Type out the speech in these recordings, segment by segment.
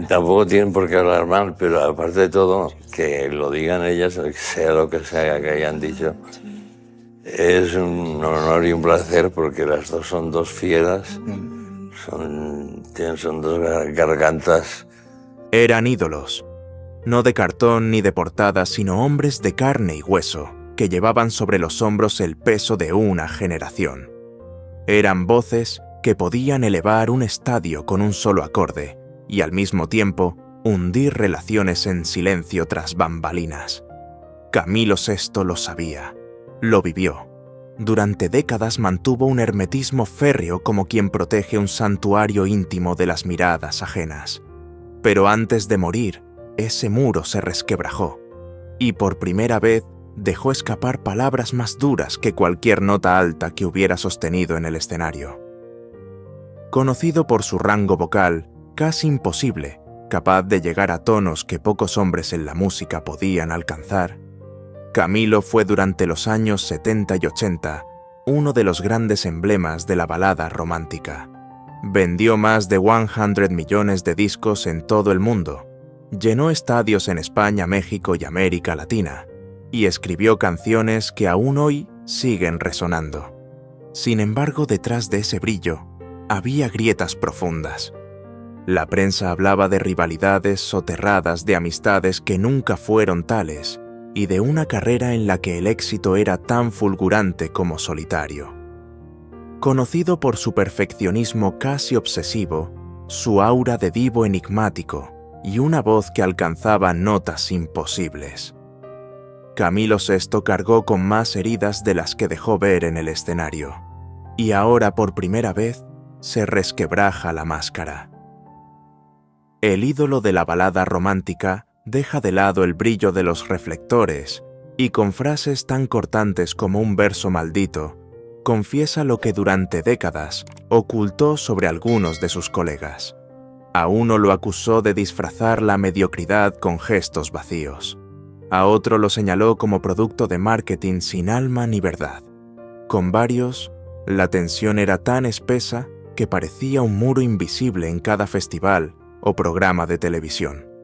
tampoco tienen por qué hablar mal, pero aparte de todo, que lo digan ellas, sea lo que sea que hayan dicho, es un honor y un placer porque las dos son dos fieras, son dos gargantas. Eran ídolos, no de cartón ni de portada, sino hombres de carne y hueso, que llevaban sobre los hombros el peso de una generación. Eran voces que podían elevar un estadio con un solo acorde y al mismo tiempo hundir relaciones en silencio tras bambalinas. Camilo VI lo sabía, lo vivió. Durante décadas mantuvo un hermetismo férreo como quien protege un santuario íntimo de las miradas ajenas. Pero antes de morir, ese muro se resquebrajó y por primera vez dejó escapar palabras más duras que cualquier nota alta que hubiera sostenido en el escenario. Conocido por su rango vocal, casi imposible, capaz de llegar a tonos que pocos hombres en la música podían alcanzar, Camilo fue durante los años 70 y 80 uno de los grandes emblemas de la balada romántica. Vendió más de 100 millones de discos en todo el mundo, llenó estadios en España, México y América Latina, y escribió canciones que aún hoy siguen resonando. Sin embargo, detrás de ese brillo, había grietas profundas. La prensa hablaba de rivalidades soterradas, de amistades que nunca fueron tales, y de una carrera en la que el éxito era tan fulgurante como solitario. Conocido por su perfeccionismo casi obsesivo, su aura de divo enigmático y una voz que alcanzaba notas imposibles, Camilo VI cargó con más heridas de las que dejó ver en el escenario, y ahora por primera vez se resquebraja la máscara. El ídolo de la balada romántica deja de lado el brillo de los reflectores y con frases tan cortantes como un verso maldito, confiesa lo que durante décadas ocultó sobre algunos de sus colegas. A uno lo acusó de disfrazar la mediocridad con gestos vacíos. A otro lo señaló como producto de marketing sin alma ni verdad. Con varios, la tensión era tan espesa que parecía un muro invisible en cada festival o programa de televisión.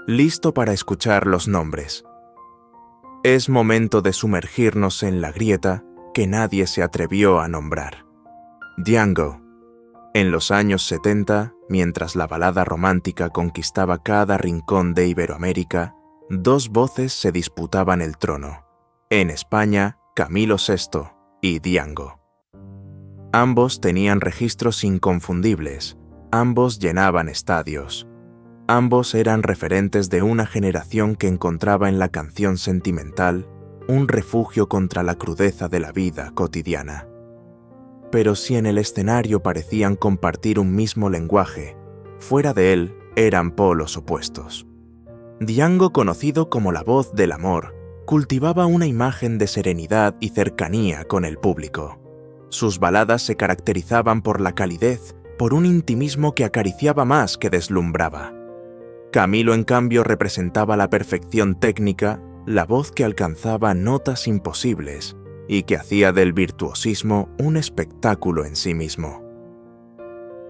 Listo para escuchar los nombres. Es momento de sumergirnos en la grieta que nadie se atrevió a nombrar. Django. En los años 70, mientras la balada romántica conquistaba cada rincón de Iberoamérica, dos voces se disputaban el trono. En España, Camilo VI y Django. Ambos tenían registros inconfundibles, ambos llenaban estadios. Ambos eran referentes de una generación que encontraba en la canción sentimental un refugio contra la crudeza de la vida cotidiana. Pero si en el escenario parecían compartir un mismo lenguaje, fuera de él eran polos opuestos. Django, conocido como la voz del amor, cultivaba una imagen de serenidad y cercanía con el público. Sus baladas se caracterizaban por la calidez, por un intimismo que acariciaba más que deslumbraba. Camilo, en cambio, representaba la perfección técnica, la voz que alcanzaba notas imposibles y que hacía del virtuosismo un espectáculo en sí mismo.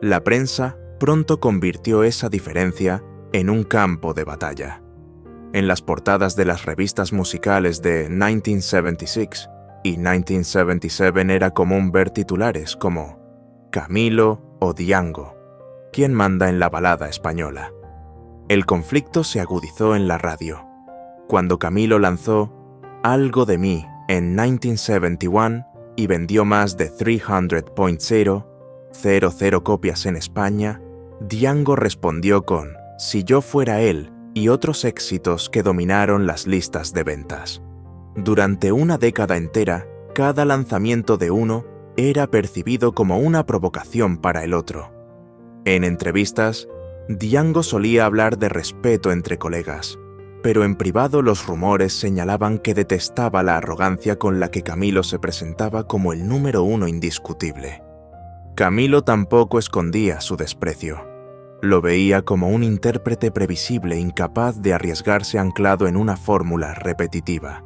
La prensa pronto convirtió esa diferencia en un campo de batalla. En las portadas de las revistas musicales de 1976 y 1977 era común ver titulares como Camilo o Django, ¿quién manda en la balada española? El conflicto se agudizó en la radio. Cuando Camilo lanzó Algo de mí en 1971 y vendió más de 300.000 copias en España, Django respondió con Si yo fuera él y otros éxitos que dominaron las listas de ventas. Durante una década entera, cada lanzamiento de uno era percibido como una provocación para el otro. En entrevistas, Django solía hablar de respeto entre colegas, pero en privado los rumores señalaban que detestaba la arrogancia con la que Camilo se presentaba como el número uno indiscutible. Camilo tampoco escondía su desprecio. Lo veía como un intérprete previsible incapaz de arriesgarse anclado en una fórmula repetitiva.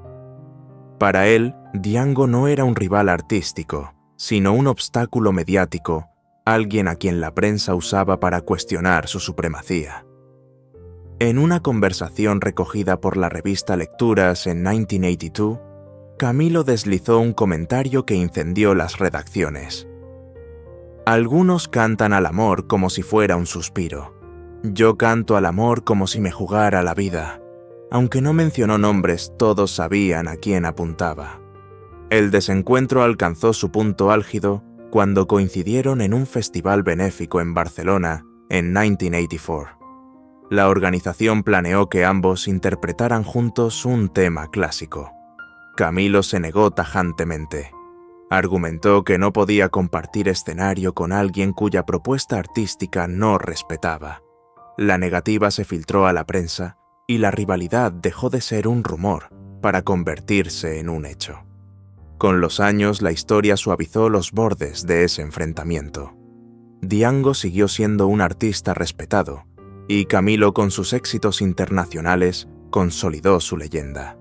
Para él, Django no era un rival artístico, sino un obstáculo mediático, alguien a quien la prensa usaba para cuestionar su supremacía. En una conversación recogida por la revista Lecturas en 1982, Camilo deslizó un comentario que incendió las redacciones. Algunos cantan al amor como si fuera un suspiro. Yo canto al amor como si me jugara la vida. Aunque no mencionó nombres, todos sabían a quién apuntaba. El desencuentro alcanzó su punto álgido cuando coincidieron en un festival benéfico en Barcelona en 1984. La organización planeó que ambos interpretaran juntos un tema clásico. Camilo se negó tajantemente. Argumentó que no podía compartir escenario con alguien cuya propuesta artística no respetaba. La negativa se filtró a la prensa y la rivalidad dejó de ser un rumor para convertirse en un hecho. Con los años, la historia suavizó los bordes de ese enfrentamiento. Diango siguió siendo un artista respetado, y Camilo, con sus éxitos internacionales, consolidó su leyenda.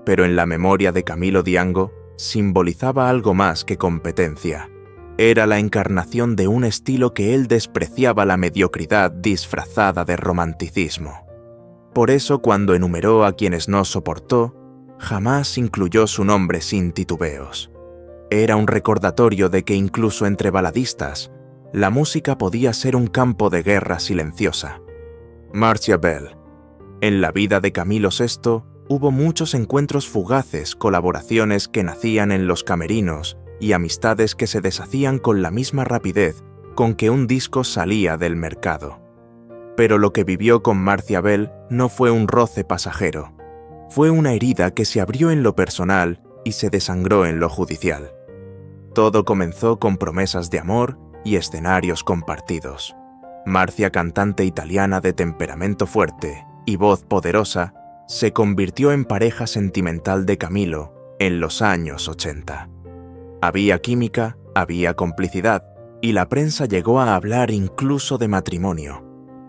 Pero en la memoria de Camilo Diango simbolizaba algo más que competencia. Era la encarnación de un estilo que él despreciaba, la mediocridad disfrazada de romanticismo. Por eso, cuando enumeró a quienes no soportó, jamás incluyó su nombre sin titubeos. Era un recordatorio de que incluso entre baladistas, la música podía ser un campo de guerra silenciosa. Marcia Bell. En la vida de Camilo VI hubo muchos encuentros fugaces, colaboraciones que nacían en los camerinos y amistades que se deshacían con la misma rapidez con que un disco salía del mercado. Pero lo que vivió con Marcia Bell no fue un roce pasajero. Fue una herida que se abrió en lo personal y se desangró en lo judicial. Todo comenzó con promesas de amor y escenarios compartidos. Marcia, cantante italiana de temperamento fuerte y voz poderosa, se convirtió en pareja sentimental de Camilo en los años 80. Había química, había complicidad, y la prensa llegó a hablar incluso de matrimonio.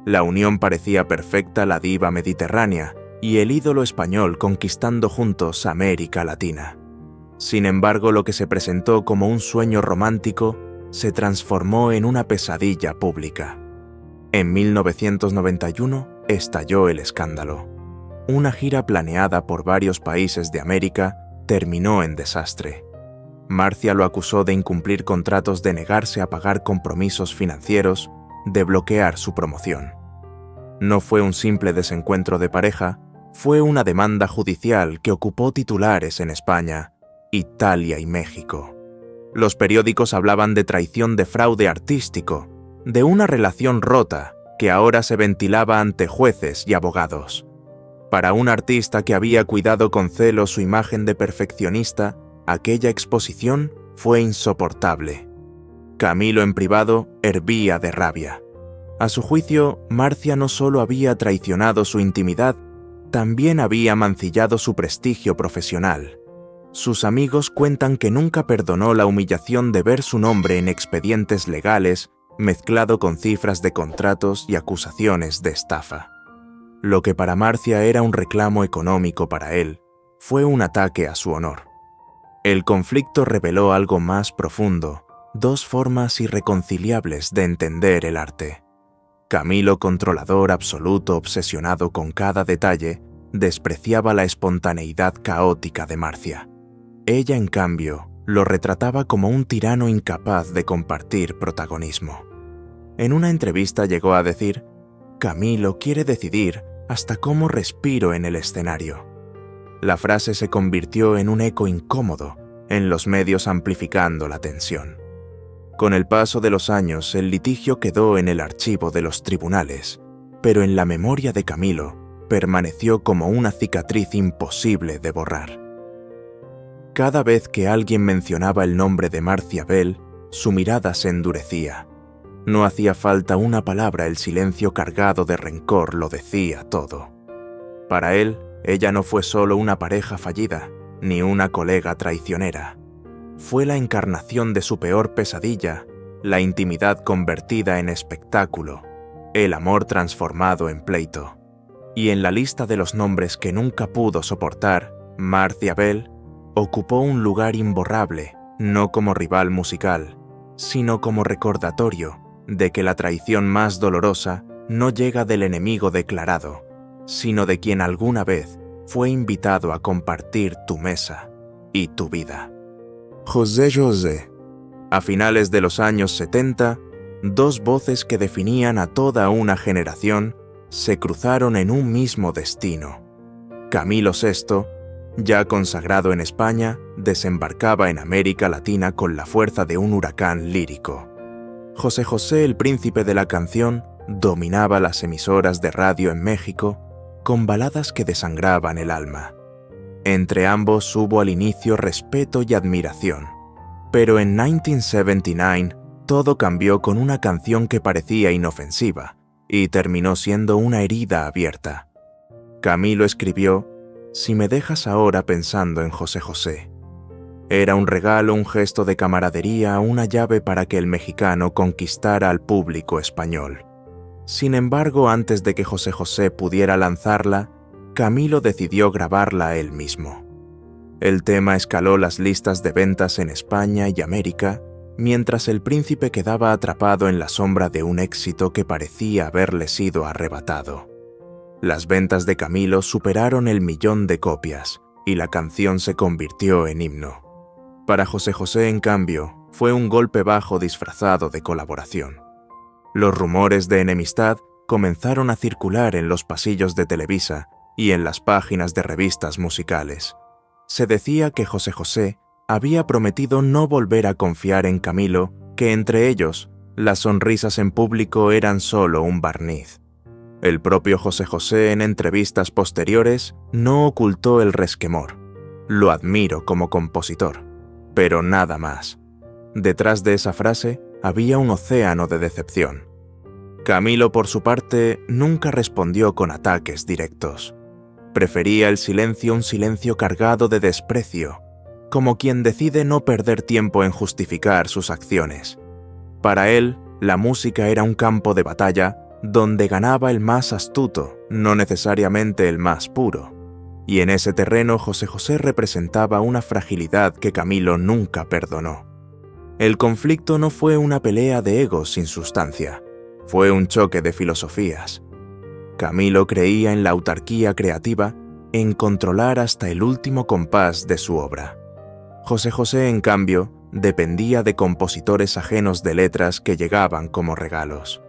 La unión parecía perfecta, la diva mediterránea y el ídolo español conquistando juntos América Latina. Sin embargo, lo que se presentó como un sueño romántico se transformó en una pesadilla pública. En 1991 estalló el escándalo. Una gira planeada por varios países de América terminó en desastre. Marcia lo acusó de incumplir contratos, de negarse a pagar compromisos financieros, de bloquear su promoción. No fue un simple desencuentro de pareja, fue una demanda judicial que ocupó titulares en España, Italia y México. Los periódicos hablaban de traición, de fraude artístico, de una relación rota que ahora se ventilaba ante jueces y abogados. Para un artista que había cuidado con celo su imagen de perfeccionista, aquella exposición fue insoportable. Camilo en privado hervía de rabia. A su juicio, Marcia no solo había traicionado su intimidad, también había mancillado su prestigio profesional. Sus amigos cuentan que nunca perdonó la humillación de ver su nombre en expedientes legales mezclado con cifras de contratos y acusaciones de estafa. Lo que para Marcia era un reclamo económico, para él fue un ataque a su honor. El conflicto reveló algo más profundo, dos formas irreconciliables de entender el arte. Camilo, controlador absoluto, obsesionado con cada detalle, despreciaba la espontaneidad caótica de Marcia. Ella, en cambio, lo retrataba como un tirano incapaz de compartir protagonismo. En una entrevista llegó a decir: «Camilo quiere decidir hasta cómo respiro en el escenario». La frase se convirtió en un eco incómodo en los medios, amplificando la tensión. Con el paso de los años, el litigio quedó en el archivo de los tribunales, pero en la memoria de Camilo permaneció como una cicatriz imposible de borrar. Cada vez que alguien mencionaba el nombre de Marcia Bell, su mirada se endurecía. No hacía falta una palabra, el silencio cargado de rencor lo decía todo. Para él, ella no fue solo una pareja fallida, ni una colega traicionera. Fue la encarnación de su peor pesadilla, la intimidad convertida en espectáculo, el amor transformado en pleito. Y en la lista de los nombres que nunca pudo soportar, Marcia Bell ocupó un lugar imborrable, no como rival musical, sino como recordatorio de que la traición más dolorosa no llega del enemigo declarado, sino de quien alguna vez fue invitado a compartir tu mesa y tu vida. José José. A finales de los años 70, dos voces que definían a toda una generación se cruzaron en un mismo destino. Camilo VI, ya consagrado en España, desembarcaba en América Latina con la fuerza de un huracán lírico. José José, el príncipe de la canción, dominaba las emisoras de radio en México con baladas que desangraban el alma. Entre ambos hubo al inicio respeto y admiración, pero en 1979 todo cambió con una canción que parecía inofensiva y terminó siendo una herida abierta. Camilo escribió: «Si me dejas ahora pensando en José José». Era un regalo, un gesto de camaradería, una llave para que el mexicano conquistara al público español. Sin embargo, antes de que José José pudiera lanzarla, Camilo decidió grabarla él mismo. El tema escaló las listas de ventas en España y América, mientras el príncipe quedaba atrapado en la sombra de un éxito que parecía haberle sido arrebatado. Las ventas de Camilo superaron el 1.000.000 de copias y la canción se convirtió en himno. Para José José, en cambio, fue un golpe bajo disfrazado de colaboración. Los rumores de enemistad comenzaron a circular en los pasillos de Televisa y en las páginas de revistas musicales. Se decía que José José había prometido no volver a confiar en Camilo, que entre ellos, las sonrisas en público eran solo un barniz. El propio José José, en entrevistas posteriores, no ocultó el resquemor. «Lo admiro como compositor, pero nada más». Detrás de esa frase había un océano de decepción. Camilo, por su parte, nunca respondió con ataques directos. Prefería el silencio, un silencio cargado de desprecio, como quien decide no perder tiempo en justificar sus acciones. Para él, la música era un campo de batalla donde ganaba el más astuto, no necesariamente el más puro. Y en ese terreno José José representaba una fragilidad que Camilo nunca perdonó. El conflicto no fue una pelea de egos sin sustancia, fue un choque de filosofías. Camilo creía en la autarquía creativa, en controlar hasta el último compás de su obra. José José, en cambio, dependía de compositores ajenos de letras que llegaban como regalos.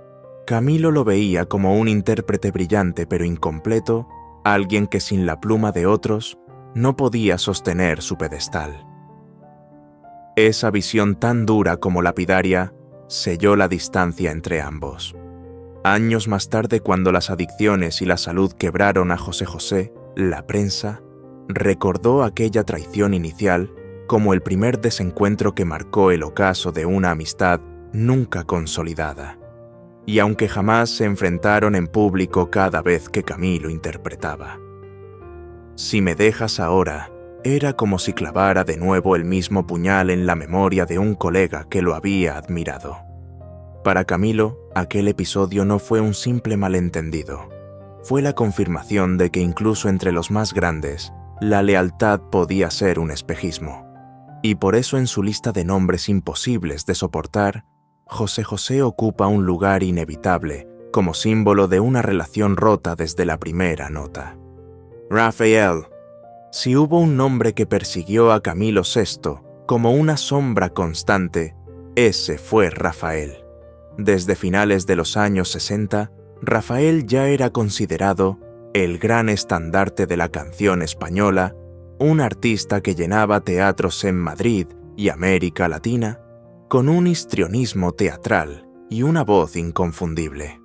Camilo lo veía como un intérprete brillante pero incompleto, alguien que sin la pluma de otros no podía sostener su pedestal. Esa visión tan dura como lapidaria selló la distancia entre ambos. Años más tarde, cuando las adicciones y la salud quebraron a José José, la prensa recordó aquella traición inicial como el primer desencuentro que marcó el ocaso de una amistad nunca consolidada. Y aunque jamás se enfrentaron en público cada vez que Camilo interpretaba. «Si me dejas ahora» era como si clavara de nuevo el mismo puñal en la memoria de un colega que lo había admirado. Para Camilo, aquel episodio no fue un simple malentendido. Fue la confirmación de que incluso entre los más grandes, la lealtad podía ser un espejismo. Y por eso en su lista de nombres imposibles de soportar, José José ocupa un lugar inevitable como símbolo de una relación rota desde la primera nota. Rafael. Si hubo un nombre que persiguió a Camilo VI como una sombra constante, ese fue Rafael. Desde finales de los años 60, Rafael ya era considerado el gran estandarte de la canción española, un artista que llenaba teatros en Madrid y América Latina, con un histrionismo teatral y una voz inconfundible.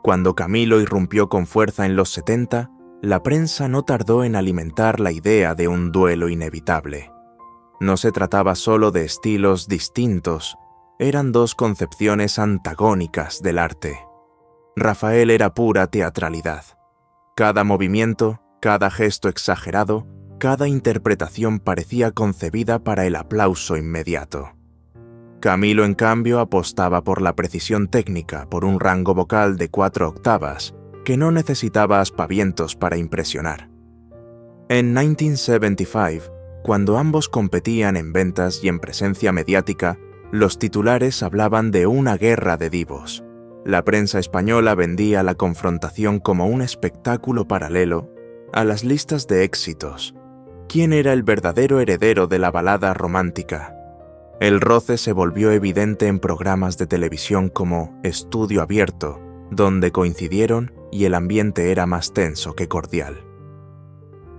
Cuando Camilo irrumpió con fuerza en los 70, la prensa no tardó en alimentar la idea de un duelo inevitable. No se trataba solo de estilos distintos, eran dos concepciones antagónicas del arte. Rafael era pura teatralidad. Cada movimiento, cada gesto exagerado, cada interpretación parecía concebida para el aplauso inmediato. Camilo, en cambio, apostaba por la precisión técnica, por un rango vocal de 4 octavas, que no necesitaba aspavientos para impresionar. En 1975, cuando ambos competían en ventas y en presencia mediática, Los titulares hablaban de una guerra de divos. La prensa española vendía la confrontación como un espectáculo paralelo a las listas de éxitos. ¿Quién era el verdadero heredero de la balada romántica? El roce se volvió evidente en programas de televisión como Estudio Abierto, donde coincidieron y el ambiente era más tenso que cordial.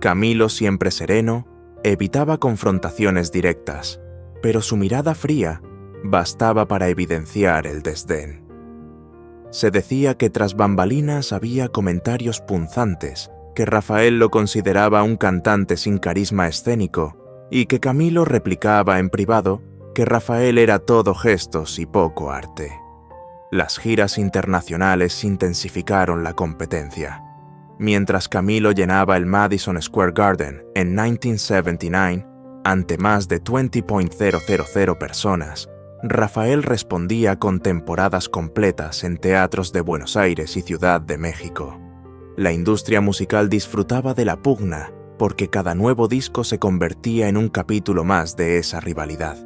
Camilo, siempre sereno, evitaba confrontaciones directas, pero su mirada fría bastaba para evidenciar el desdén. Se decía que tras bambalinas había comentarios punzantes, que Rafael lo consideraba un cantante sin carisma escénico y que Camilo replicaba en privado que Rafael era todo gestos y poco arte. Las giras internacionales intensificaron la competencia. Mientras Camilo llenaba el Madison Square Garden en 1979 ante más de 20.000 personas, Rafael respondía con temporadas completas en teatros de Buenos Aires y Ciudad de México. La industria musical disfrutaba de la pugna porque cada nuevo disco se convertía en un capítulo más de esa rivalidad.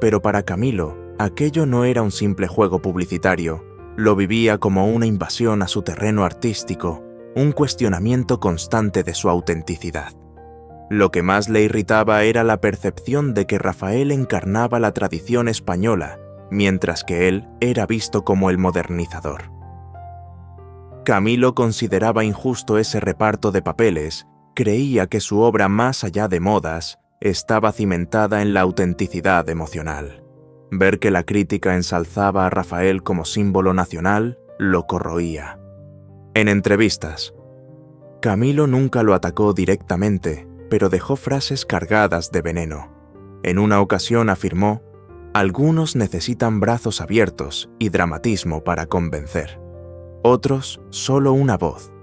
Pero para Camilo, aquello no era un simple juego publicitario, lo vivía como una invasión a su terreno artístico, un cuestionamiento constante de su autenticidad. Lo que más le irritaba era la percepción de que Rafael encarnaba la tradición española, mientras que él era visto como el modernizador. Camilo consideraba injusto ese reparto de papeles, creía que su obra, más allá de modas, estaba cimentada en la autenticidad emocional. Ver que la crítica ensalzaba a Rafael como símbolo nacional lo corroía. En entrevistas, Camilo nunca lo atacó directamente, pero dejó frases cargadas de veneno. En una ocasión afirmó: «Algunos necesitan brazos abiertos y dramatismo para convencer. Otros, solo una voz».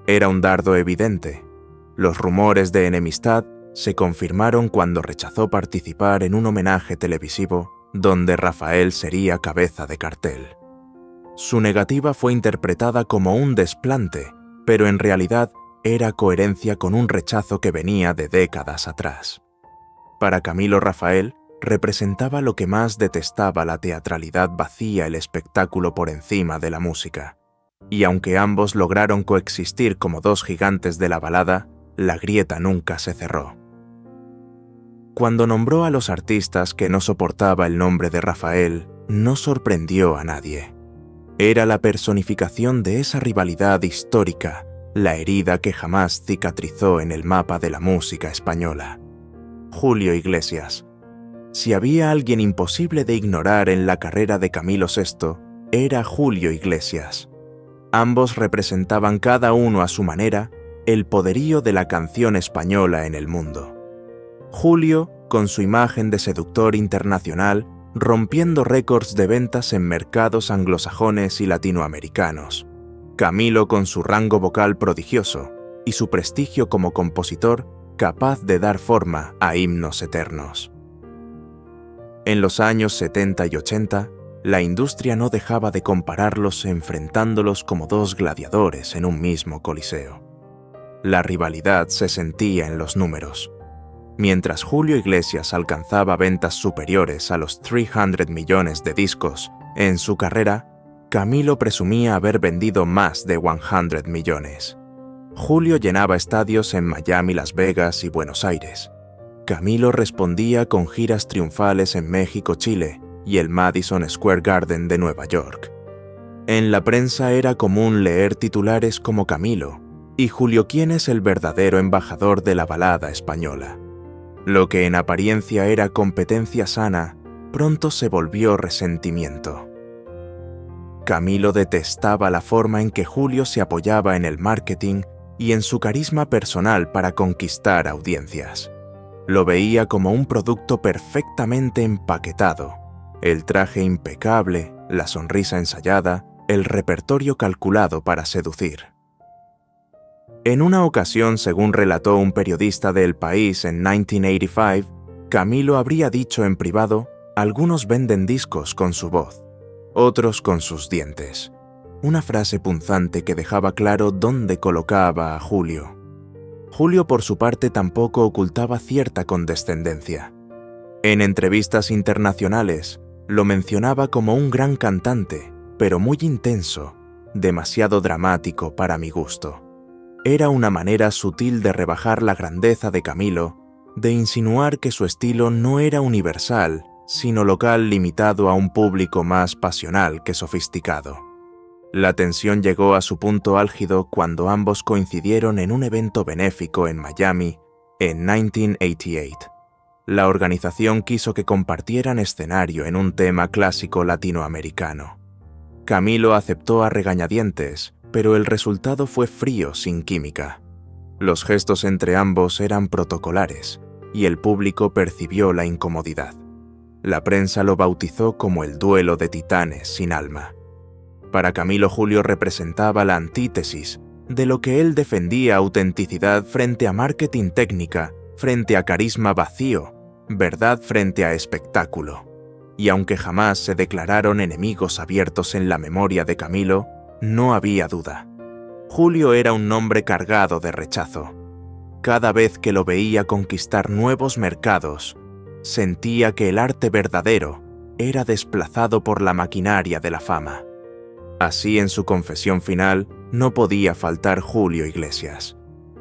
Era un dardo evidente. Los rumores de enemistad se confirmaron cuando rechazó participar en un homenaje televisivo donde Rafael sería cabeza de cartel. Su negativa fue interpretada como un desplante, pero en realidad era coherencia con un rechazo que venía de décadas atrás. Para Camilo, Rafael representaba lo que más detestaba: la teatralidad vacía, el espectáculo por encima de la música. Y aunque ambos lograron coexistir como dos gigantes de la balada, la grieta nunca se cerró. Cuando nombró a los artistas que no soportaba el nombre de Rafael, no sorprendió a nadie. Era la personificación de esa rivalidad histórica, la herida que jamás cicatrizó en el mapa de la música española. Julio Iglesias. Si había alguien imposible de ignorar en la carrera de Camilo VI, era Julio Iglesias. Ambos representaban, cada uno a su manera, el poderío de la canción española en el mundo. Julio, con su imagen de seductor internacional, rompiendo récords de ventas en mercados anglosajones y latinoamericanos. Camilo, con su rango vocal prodigioso y su prestigio como compositor, capaz de dar forma a himnos eternos. En los años 70 y 80, la industria no dejaba de compararlos, enfrentándolos como dos gladiadores en un mismo coliseo. La rivalidad se sentía en los números. Mientras Julio Iglesias alcanzaba ventas superiores a los 300 millones de discos en su carrera, Camilo presumía haber vendido más de 100 millones. Julio llenaba estadios en Miami, Las Vegas y Buenos Aires. Camilo respondía con giras triunfales en México, Chile y el Madison Square Garden de Nueva York. En la prensa era común leer titulares como Camilo y Julio, ¿quién es el verdadero embajador de la balada española? Lo que en apariencia era competencia sana, pronto se volvió resentimiento. Camilo detestaba la forma en que Julio se apoyaba en el marketing y en su carisma personal para conquistar audiencias. Lo veía como un producto perfectamente empaquetado: el traje impecable, la sonrisa ensayada, el repertorio calculado para seducir. En una ocasión, según relató un periodista de El País en 1985, Camilo habría dicho en privado: «Algunos venden discos con su voz, otros con sus dientes». Una frase punzante que dejaba claro dónde colocaba a Julio. Julio, por su parte, tampoco ocultaba cierta condescendencia. En entrevistas internacionales, Lo mencionaba como un gran cantante, pero muy intenso, demasiado dramático para mi gusto. Era una manera sutil de rebajar la grandeza de Camilo, de insinuar que su estilo no era universal, sino local, limitado a un público más pasional que sofisticado. La tensión llegó a su punto álgido cuando ambos coincidieron en un evento benéfico en Miami en 1988. La organización quiso que compartieran escenario en un tema clásico latinoamericano. Camilo aceptó a regañadientes, pero el resultado fue frío, sin química. Los gestos entre ambos eran protocolares, y el público percibió la incomodidad. La prensa lo bautizó como el duelo de titanes sin alma. Para Camilo, Julio representaba la antítesis de lo que él defendía: autenticidad frente a marketing técnica, frente a carisma vacío, verdad frente a espectáculo. Y aunque jamás se declararon enemigos abiertos en la memoria de Camilo, no había duda. Julio era un nombre cargado de rechazo. Cada vez que lo veía conquistar nuevos mercados, sentía que el arte verdadero era desplazado por la maquinaria de la fama. Así, en su confesión final, no podía faltar Julio Iglesias.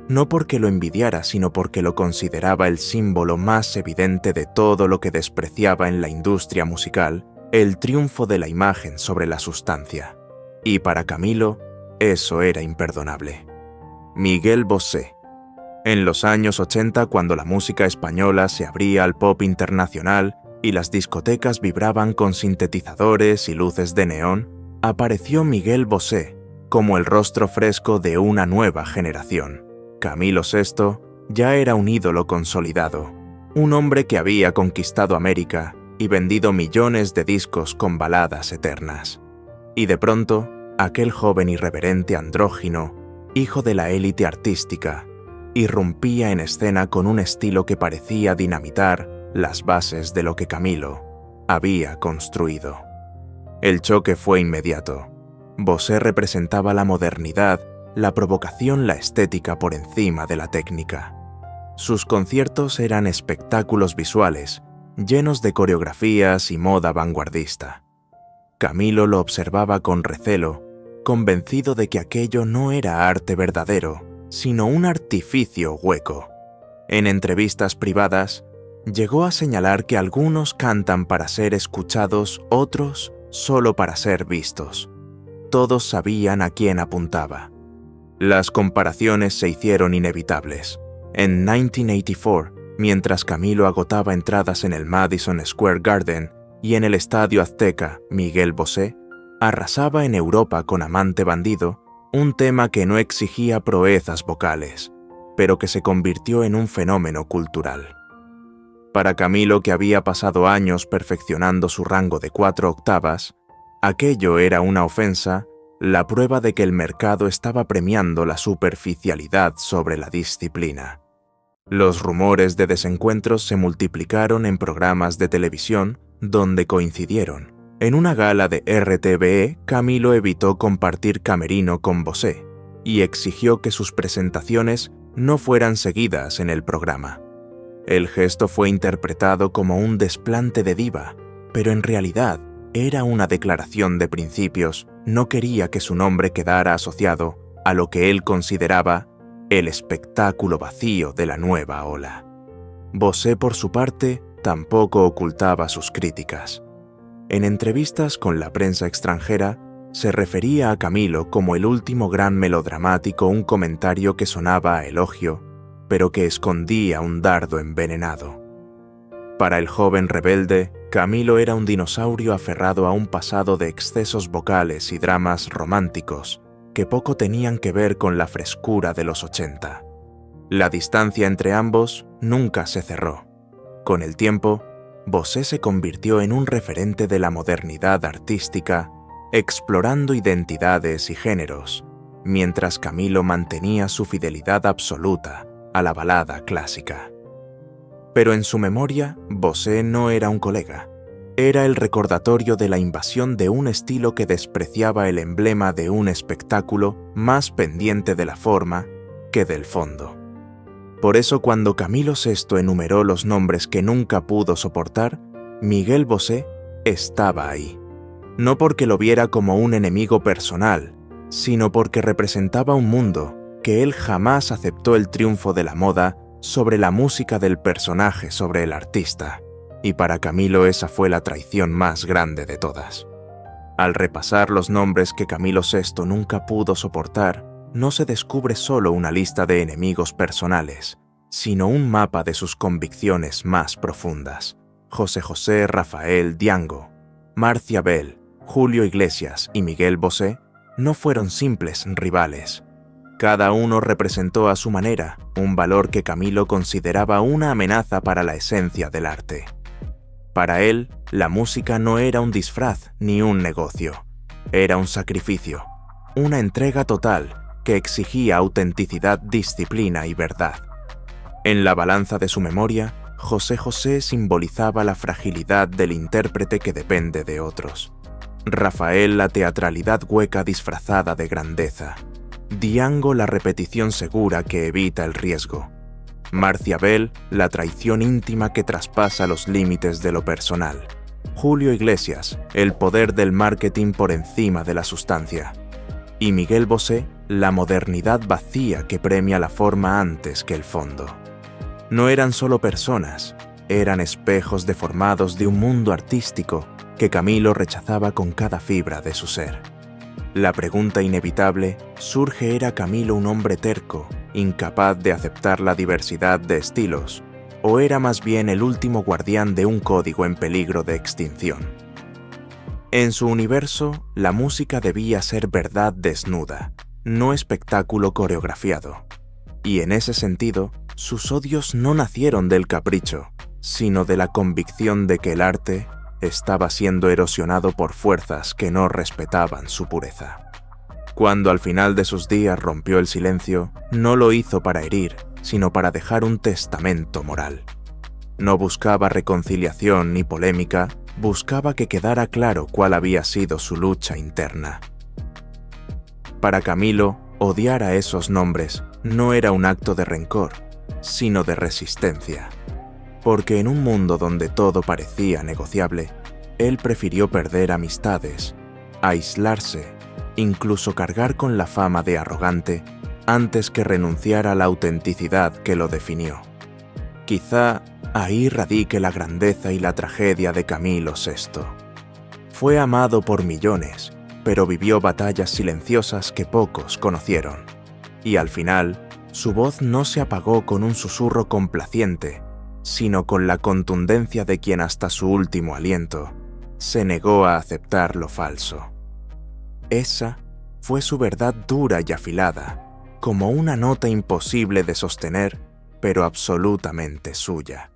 No porque lo envidiara, sino porque lo consideraba el símbolo más evidente de todo lo que despreciaba en la industria musical: el triunfo de la imagen sobre la sustancia. Y para Camilo, eso era imperdonable. Miguel Bosé. En los años 80, cuando la música española se abría al pop internacional y las discotecas vibraban con sintetizadores y luces de neón, apareció Miguel Bosé como el rostro fresco de una nueva generación. Camilo VI ya era un ídolo consolidado, un hombre que había conquistado América y vendido millones de discos con baladas eternas. Y de pronto, aquel joven irreverente andrógino, hijo de la élite artística, irrumpía en escena con un estilo que parecía dinamitar las bases de lo que Camilo había construido. El choque fue inmediato. Bosé representaba la modernidad, la provocación, la estética por encima de la técnica. Sus conciertos eran espectáculos visuales, llenos de coreografías y moda vanguardista. Camilo lo observaba con recelo, convencido de que aquello no era arte verdadero, sino un artificio hueco. En entrevistas privadas, llegó a señalar que algunos cantan para ser escuchados, otros solo para ser vistos. Todos sabían a quién apuntaba. Las comparaciones se hicieron inevitables. En 1984, mientras Camilo agotaba entradas en el Madison Square Garden y en el Estadio Azteca, Miguel Bosé arrasaba en Europa con Amante Bandido, un tema que no exigía proezas vocales, pero que se convirtió en un fenómeno cultural. Para Camilo, que había pasado años perfeccionando su rango de 4 octavas, aquello era una ofensa, la prueba de que el mercado estaba premiando la superficialidad sobre la disciplina. Los rumores de desencuentros se multiplicaron en programas de televisión donde coincidieron. En una gala de RTVE, Camilo evitó compartir camerino con Bosé y exigió que sus presentaciones no fueran seguidas en el programa. El gesto fue interpretado como un desplante de diva, pero en realidad era una declaración de principios. No quería que su nombre quedara asociado a lo que él consideraba el espectáculo vacío de la nueva ola. Bosé, por su parte, tampoco ocultaba sus críticas. En entrevistas con la prensa extranjera, se refería a Camilo como el último gran melodramático, un comentario que sonaba a elogio, pero que escondía un dardo envenenado. Para el joven rebelde, Camilo era un dinosaurio aferrado a un pasado de excesos vocales y dramas románticos que poco tenían que ver con la frescura de los 80. La distancia entre ambos nunca se cerró. Con el tiempo, Bosé se convirtió en un referente de la modernidad artística, explorando identidades y géneros, mientras Camilo mantenía su fidelidad absoluta a la balada clásica. Pero en su memoria, Bosé no era un colega. Era el recordatorio de la invasión de un estilo que despreciaba el emblema de un espectáculo, más pendiente de la forma que del fondo. Por eso, cuando Camilo VI enumeró los nombres que nunca pudo soportar, Miguel Bosé estaba ahí. No porque lo viera como un enemigo personal, sino porque representaba un mundo que él jamás aceptó el triunfo de la moda sobre la música del personaje sobre el artista, y para Camilo esa fue la traición más grande de todas. Al repasar los nombres que Camilo VI nunca pudo soportar, no se descubre solo una lista de enemigos personales, sino un mapa de sus convicciones más profundas. José José Rafael Diango, Marcia Bell, Julio Iglesias y Miguel Bosé no fueron simples rivales. Cada uno representó a su manera un valor que Camilo consideraba una amenaza para la esencia del arte. Para él, la música no era un disfraz ni un negocio. Era un sacrificio, una entrega total que exigía autenticidad, disciplina y verdad. En la balanza de su memoria, José José simbolizaba la fragilidad del intérprete que depende de otros. Rafael la teatralidad hueca disfrazada de grandeza. Diango la repetición segura que evita el riesgo. Marcia Bell la traición íntima que traspasa los límites de lo personal. Julio Iglesias el poder del marketing por encima de la sustancia. Y Miguel Bosé la modernidad vacía que premia la forma antes que el fondo. No eran solo personas, eran espejos deformados de un mundo artístico que Camilo rechazaba con cada fibra de su ser. La pregunta inevitable surge: ¿era Camilo un hombre terco, incapaz de aceptar la diversidad de estilos, o era más bien el último guardián de un código en peligro de extinción? En su universo, la música debía ser verdad desnuda, no espectáculo coreografiado. Y en ese sentido, sus odios no nacieron del capricho, sino de la convicción de que el arte estaba siendo erosionado por fuerzas que no respetaban su pureza. Cuando al final de sus días rompió el silencio, no lo hizo para herir, sino para dejar un testamento moral. No buscaba reconciliación ni polémica, buscaba que quedara claro cuál había sido su lucha interna. Para Camilo, odiar a esos nombres no era un acto de rencor, sino de resistencia. Porque en un mundo donde todo parecía negociable, él prefirió perder amistades, aislarse, incluso cargar con la fama de arrogante, antes que renunciar a la autenticidad que lo definió. Quizá ahí radique la grandeza y la tragedia de Camilo VI. Fue amado por millones, pero vivió batallas silenciosas que pocos conocieron. Y al final, su voz no se apagó con un susurro complaciente, sino con la contundencia de quien hasta su último aliento se negó a aceptar lo falso. Esa fue su verdad dura y afilada, como una nota imposible de sostener, pero absolutamente suya.